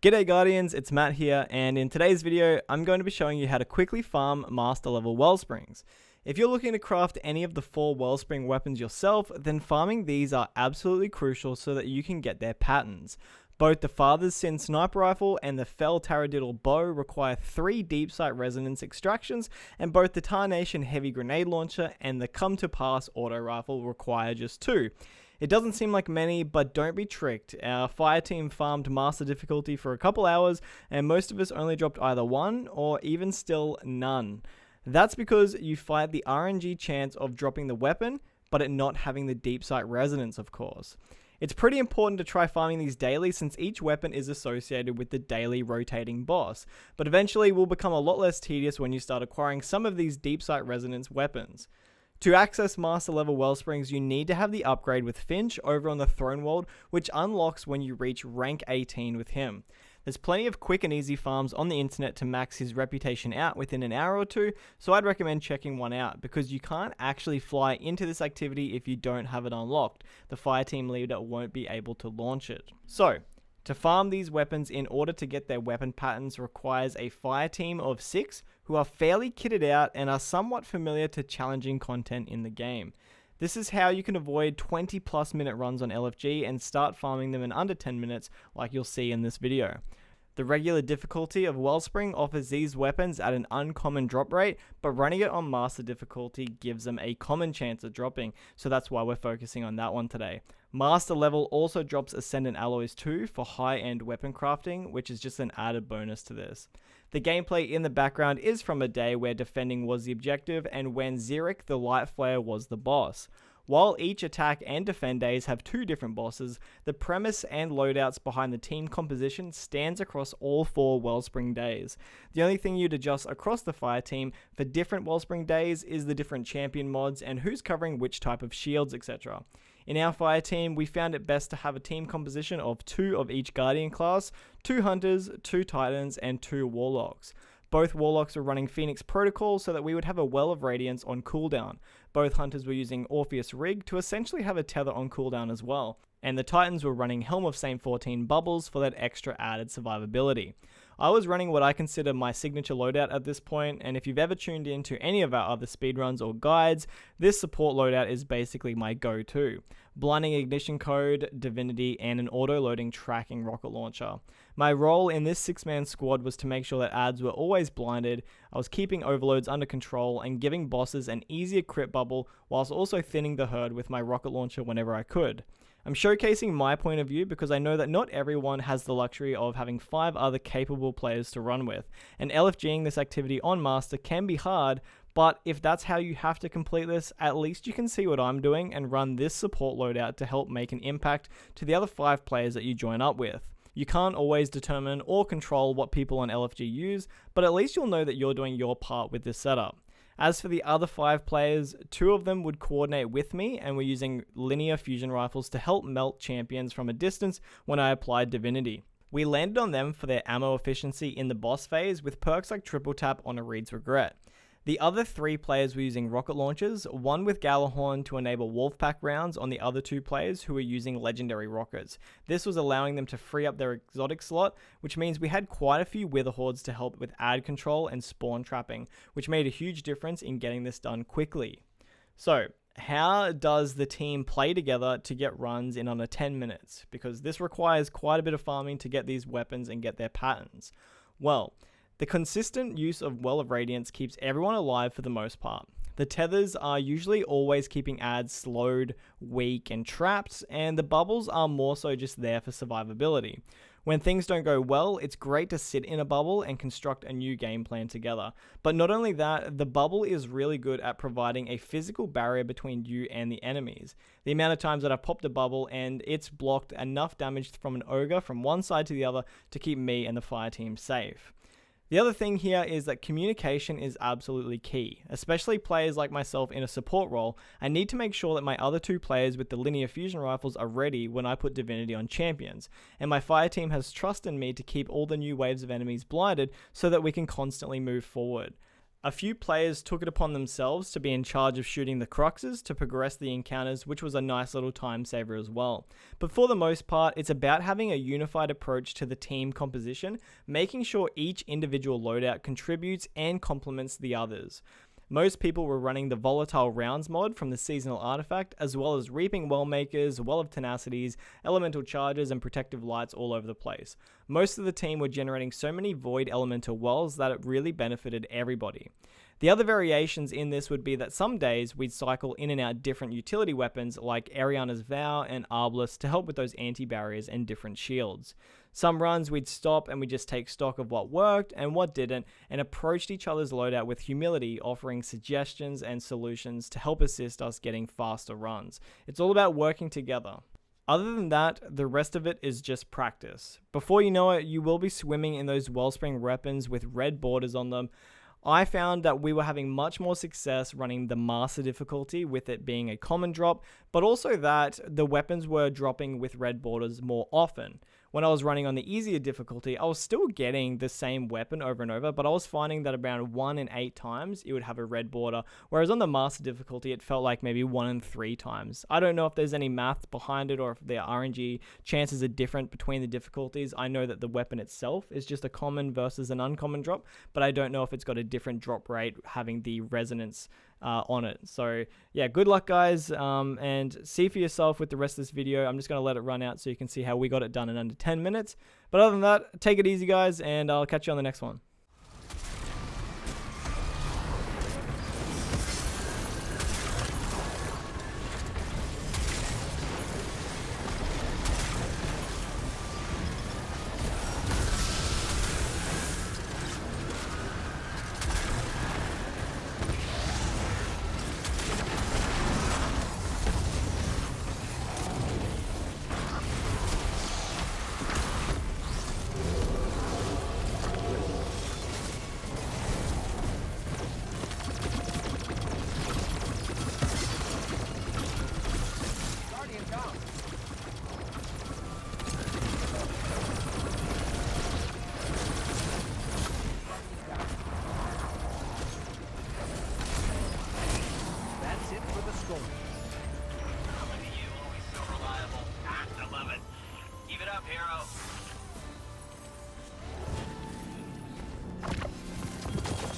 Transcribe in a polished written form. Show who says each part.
Speaker 1: G'day Guardians, it's Matt here, and in today's video, I'm going to be showing you how to quickly farm master level Wellsprings. If you're looking to craft any of the 4 Wellspring weapons yourself, then farming these are absolutely crucial so that you can get their patterns. Both the Father's Sin Sniper Rifle and the Fell Taradiddle Bow require 3 deep sight resonance extractions, and both the Tarnation Heavy Grenade Launcher and the Come to Pass Auto Rifle require just 2. It doesn't seem like many, but don't be tricked. Our fire team farmed master difficulty for a couple hours, and most of us only dropped either 1 or even still none. That's because you fight the RNG chance of dropping the weapon, but it not having the deep sight resonance, of course. It's pretty important to try farming these daily since each weapon is associated with the daily rotating boss, but eventually will become a lot less tedious when you start acquiring some of these deep sight resonance weapons. To access master level Wellsprings, you need to have the upgrade with Finch over on the Throne World, which unlocks when you reach rank 18 with him. There's plenty of quick and easy farms on the internet to max his reputation out within an hour or 2, so I'd recommend checking one out because you can't actually fly into this activity if you don't have it unlocked. The fire team leader won't be able to launch it. So, to farm these weapons in order to get their weapon patterns requires a fire team of 6 who are fairly kitted out and are somewhat familiar to challenging content in the game. This is how you can avoid 20 plus minute runs on LFG and start farming them in under 10 minutes like you'll see in this video. The regular difficulty of Wellspring offers these weapons at an uncommon drop rate, but running it on master difficulty gives them a common chance of dropping, so that's why we're focusing on that one today. Master level also drops Ascendant Alloys 2 for high-end weapon crafting, which is just an added bonus to this. The gameplay in the background is from a day where defending was the objective and when Xeric the Light Flare was the boss. While each attack and defend days have 2 different bosses, the premise and loadouts behind the team composition stands across all 4 Wellspring days. The only thing you'd adjust across the fire team for different Wellspring days is the different champion mods and who's covering which type of shields, etc. In our fire team, we found it best to have a team composition of 2 of each Guardian class, 2 Hunters, 2 Titans, and 2 Warlocks. Both Warlocks were running Phoenix Protocol so that we would have a Well of Radiance on cooldown. Both Hunters were using Orpheus Rig to essentially have a tether on cooldown as well. And the Titans were running Helm of Saint 14 Bubbles for that extra added survivability. I was running what I consider my signature loadout at this point, and if you've ever tuned into any of our other speedruns or guides, this support loadout is basically my go-to. Blinding Ignition Code, Divinity, and an auto-loading tracking rocket launcher. My role in this 6-man squad was to make sure that ads were always blinded, I was keeping overloads under control, and giving bosses an easier crit bubble, whilst also thinning the herd with my rocket launcher whenever I could. I'm showcasing my point of view because I know that not everyone has the luxury of having 5 other capable players to run with, and LFGing this activity on Master can be hard, but if that's how you have to complete this, at least you can see what I'm doing and run this support loadout to help make an impact to the other 5 players that you join up with. You can't always determine or control what people on LFG use, but at least you'll know that you're doing your part with this setup. As for the other 5 players, 2 of them would coordinate with me and were using linear fusion rifles to help melt champions from a distance when I applied Divinity. We landed on them for their ammo efficiency in the boss phase with perks like triple tap on a Reed's Regret. The other 3 players were using rocket launchers, one with Galahorn to enable Wolfpack rounds on the other 2 players who were using legendary rockets. This was allowing them to free up their exotic slot, which means we had quite a few Witherhordes to help with ad control and spawn trapping, which made a huge difference in getting this done quickly. So, how does the team play together to get runs in under 10 minutes? Because this requires quite a bit of farming to get these weapons and get their patterns. Well, the consistent use of Well of Radiance keeps everyone alive for the most part. The tethers are usually always keeping ads slowed, weak, and trapped, and the bubbles are more so just there for survivability. When things don't go well, it's great to sit in a bubble and construct a new game plan together. But not only that, the bubble is really good at providing a physical barrier between you and the enemies. The amount of times that I've popped a bubble and it's blocked enough damage from an ogre from one side to the other to keep me and the fire team safe. The other thing here is that communication is absolutely key, especially players like myself in a support role. I need to make sure that my other 2 players with the linear fusion rifles are ready when I put Divinity on champions, and my fire team has trust in me to keep all the new waves of enemies blinded so that we can constantly move forward. A few players took it upon themselves to be in charge of shooting the Cruxes to progress the encounters, which was a nice little time saver as well. But for the most part, it's about having a unified approach to the team composition, making sure each individual loadout contributes and complements the others. Most people were running the Volatile Rounds mod from the Seasonal Artifact, as well as Reaping Wellmakers, Well of Tenacities, Elemental Charges, and Protective Lights all over the place. Most of the team were generating so many Void Elemental Wells that it really benefited everybody. The other variations in this would be that some days we'd cycle in and out different utility weapons like Ariana's Vow and Arbalest to help with those anti-barriers and different shields. Some runs we'd stop and we'd just take stock of what worked and what didn't, and approached each other's loadout with humility, offering suggestions and solutions to help assist us getting faster runs. It's all about working together. Other than that, the rest of it is just practice. Before you know it, you will be swimming in those Wellspring weapons with red borders on them. I found that we were having much more success running the Master difficulty with it being a common drop, but also that the weapons were dropping with red borders more often. When I was running on the easier difficulty, I was still getting the same weapon over and over, but I was finding that around 1 in 8 times it would have a red border, whereas on the Master difficulty it felt like maybe 1 in 3 times. I don't know if there's any math behind it or if the RNG chances are different between the difficulties. I know that the weapon itself is just a common versus an uncommon drop, but I don't know if it's got a different drop rate having the resonance on it. So yeah, good luck guys, and see for yourself with the rest of this video. I'm just going to let it run out so you can see how we got it done in under 10 minutes. But other than that, take it easy guys, and I'll catch you on the next one.
Speaker 2: How many of you always so reliable? I love it. Keep it up, hero.